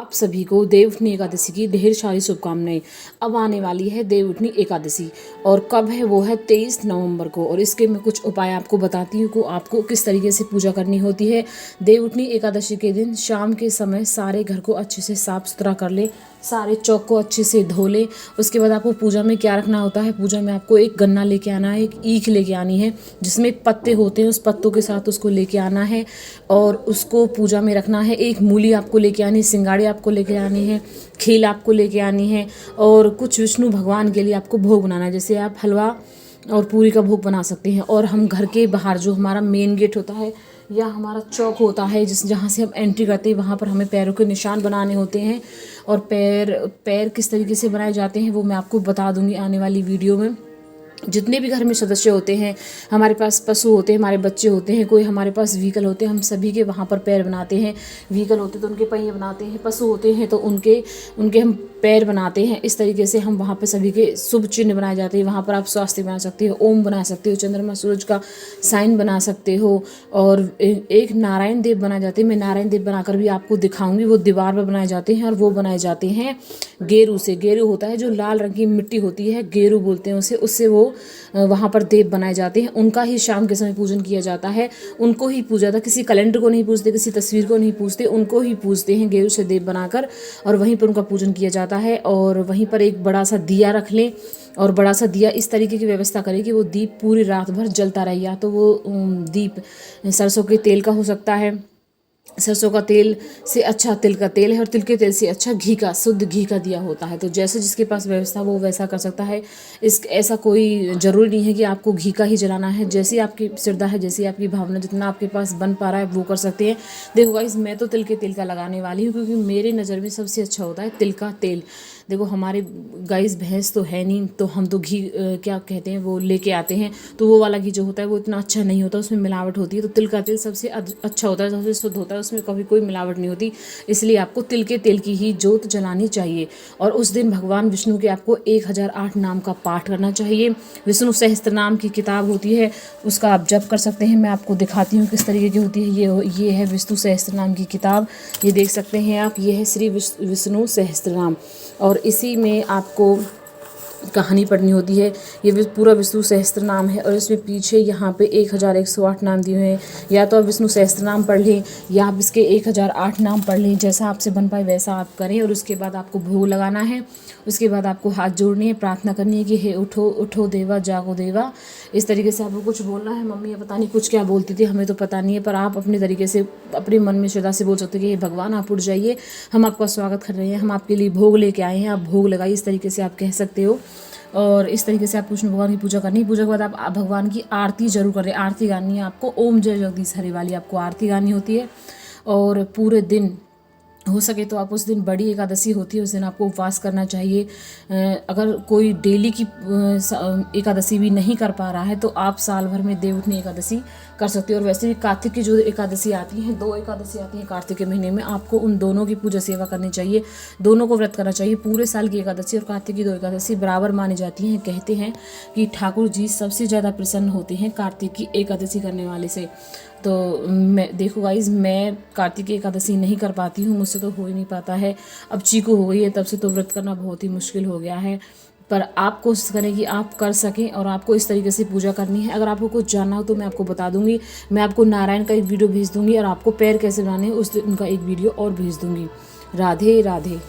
आप सभी को देवउठनी एकादशी की ढेर सारी शुभकामनाएं। अब आने वाली है देवउठनी एकादशी और कब है वो है 23 नवंबर को। और इसके मैं कुछ उपाय आपको बताती हूँ कि आपको किस तरीके से पूजा करनी होती है। देवउठनी एकादशी के दिन शाम के समय सारे घर को अच्छे से साफ सुथरा कर ले, सारे चौक को अच्छे से धो ले। उसके बाद आपको पूजा में क्या रखना होता है, पूजा में आपको एक गन्ना लेके आना है, एक ईख लेके आनी है जिसमें पत्ते होते हैं, उस पत्तों के साथ उसको लेके आना है और उसको पूजा में रखना है। एक मूली आपको लेके आनी, सिंगाड़ी आपको लेके आनी है, खील आपको लेके आनी है और कुछ विष्णु भगवान के लिए आपको भोग बनाना है। जैसे आप हलवा और पूरी का भोग बना सकते हैं। और हम घर के बाहर जो हमारा मेन गेट होता है या हमारा चौक होता है जहाँ से हम एंट्री करते हैं, वहाँ पर हमें पैरों के निशान बनाने होते हैं। और पैर किस तरीके से बनाए जाते हैं वो मैं आपको बता दूंगी आने वाली वीडियो में। जितने भी घर में सदस्य होते हैं, हमारे पास पशु होते हैं, हमारे बच्चे होते हैं, कोई हमारे पास व्हीकल होते हैं, हम सभी के वहाँ पर पैर बनाते हैं। व्हीकल होते तो उनके पहिए बनाते हैं, पशु होते हैं तो उनके हम पैर बनाते हैं। इस तरीके से हम वहाँ पर सभी के शुभ चिन्ह बनाए जाते हैं। वहाँ पर आप स्वास्थ्य बना सकते हो, ओम बना सकते हो, चंद्रमा सूरज का साइन बना सकते हो और एक नारायण देव बनाए जाते हैं। मैं नारायण देव बनाकर भी आपको दिखाऊंगी। वो दीवार पर बनाए जाते हैं और वो बनाए जाते हैं गेरू से। गेरू होता है जो लाल रंग की मिट्टी होती है, गेरू बोलते हैं उसे। उससे वो वहाँ पर देव बनाए जाते हैं। उनका ही शाम के समय पूजन किया जाता है। उनको ही पूजा था, किसी कैलेंडर को नहीं पूजते, किसी तस्वीर को नहीं पूजते, उनको ही पूजते हैं गेरू से देव बनाकर और वहीं पर उनका पूजन किया जाता है। और वहीं पर एक बड़ा सा दिया रख लें और बड़ा सा दिया इस तरीके की व्यवस्था करें कि वो दीप पूरी रात भर जलता रहे। या तो वो दीप सरसों के तेल का हो सकता है, सरसों का तेल से अच्छा तिल का तेल है और तिल के तेल से अच्छा घी का, शुद्ध घी का दिया होता है। तो जैसे जिसके पास व्यवस्था वो वैसा कर सकता है। ऐसा कोई ज़रूरी नहीं है कि आपको घी का ही जलाना है। जैसी आपकी श्रद्धा है, जैसी आपकी भावना, जितना आपके पास बन पा रहा है वो कर सकते हैं। देखो गाइस, मैं तो तिल के तेल का लगाने वाली हूँ क्योंकि मेरी नज़र में सबसे अच्छा होता है तिल का तेल। देखो हमारे गाइस भैंस तो है नहीं, तो हम तो घी क्या कहते हैं वो लेके आते हैं, तो वो वाला घी जो होता है वो इतना अच्छा नहीं होता, उसमें मिलावट होती है। तो तिल का तेल सबसे अच्छा होता है, सबसे शुद्ध होता है, उसमें कभी कोई मिलावट नहीं होती। इसलिए आपको तिल के तेल की ही जोत जलानी चाहिए। और उस दिन भगवान विष्णु के आपको 1008 नाम का पाठ करना चाहिए। विष्णु सहस्त्र नाम की किताब होती है, उसका आप जप कर सकते हैं। मैं आपको दिखाती हूँ किस तरीके की होती है। ये है विष्णु सहस्त्र नाम की किताब, ये देख सकते हैं आप। ये है श्री विष्णु सहस्त्र नाम और इसी में आपको कहानी पढ़नी होती है। ये पूरा विष्णु सहस्त्र नाम है और इसमें पीछे यहाँ पे 1108 नाम दिए हुए हैं। या तो आप विष्णु सहस्त्र नाम पढ़ लें या आप इसके 1008 नाम पढ़ लें, जैसा आपसे बन पाए वैसा आप करें। और उसके बाद आपको भोग लगाना है। उसके बाद आपको हाथ जोड़ने हैं, प्रार्थना करनी है कि हे उठो उठो देवा, जागो देवा। इस तरीके से आपको कुछ बोलना है। मम्मी पता नहीं कुछ क्या बोलती थी, हमें तो पता नहीं है, पर आप अपने तरीके से अपने मन में श्रद्धा से बोल सकते हैं कि हे भगवान आप उठ जाइए, हम आपका स्वागत कर रहे हैं, हम आपके लिए भोग लेके आए हैं, आप भोग लगाइए। इस तरीके से आप कह सकते हो। और इस तरीके से आप कृष्ण भगवान की पूजा करनी है। पूजा के बाद आप भगवान की आरती जरूर करें। आरती गानी है आपको, ओम जय जगदीश हरे वाली आपको आरती गानी होती है। और पूरे दिन हो सके तो आप उस दिन बड़ी एकादशी होती है, उस दिन आपको उपवास करना चाहिए। अगर कोई डेली की एकादशी भी नहीं कर पा रहा है तो आप साल भर में देवउठनी एकादशी कर सकते हो। और वैसे भी कार्तिक की जो एकादशी आती है, 2 एकादशी आती हैं कार्तिक के महीने में, आपको उन दोनों की पूजा सेवा करनी चाहिए, दोनों को व्रत करना चाहिए। पूरे साल की एकादशी और कार्तिक की 2 एकादशी बराबर मानी जाती हैं। कहते हैं कि ठाकुर जी सबसे ज़्यादा प्रसन्न होते हैं कार्तिक की एकादशी करने वाले से। तो मैं देखो गाइज, मैं कार्तिक की एकादशी नहीं कर पाती हूँ, मुझसे तो हो ही नहीं पाता है। अब चीकू हो गई है तब से तो व्रत करना बहुत ही मुश्किल हो गया है। पर आप कोशिश करें कि आप कर सकें और आपको इस तरीके से पूजा करनी है। अगर आपको कुछ जानना हो तो मैं आपको बता दूंगी। मैं आपको नारायण का एक वीडियो भेज दूंगी और आपको पैर कैसे बनाने हैं उस दिन उनका एक वीडियो और भेज दूंगी। राधे राधे।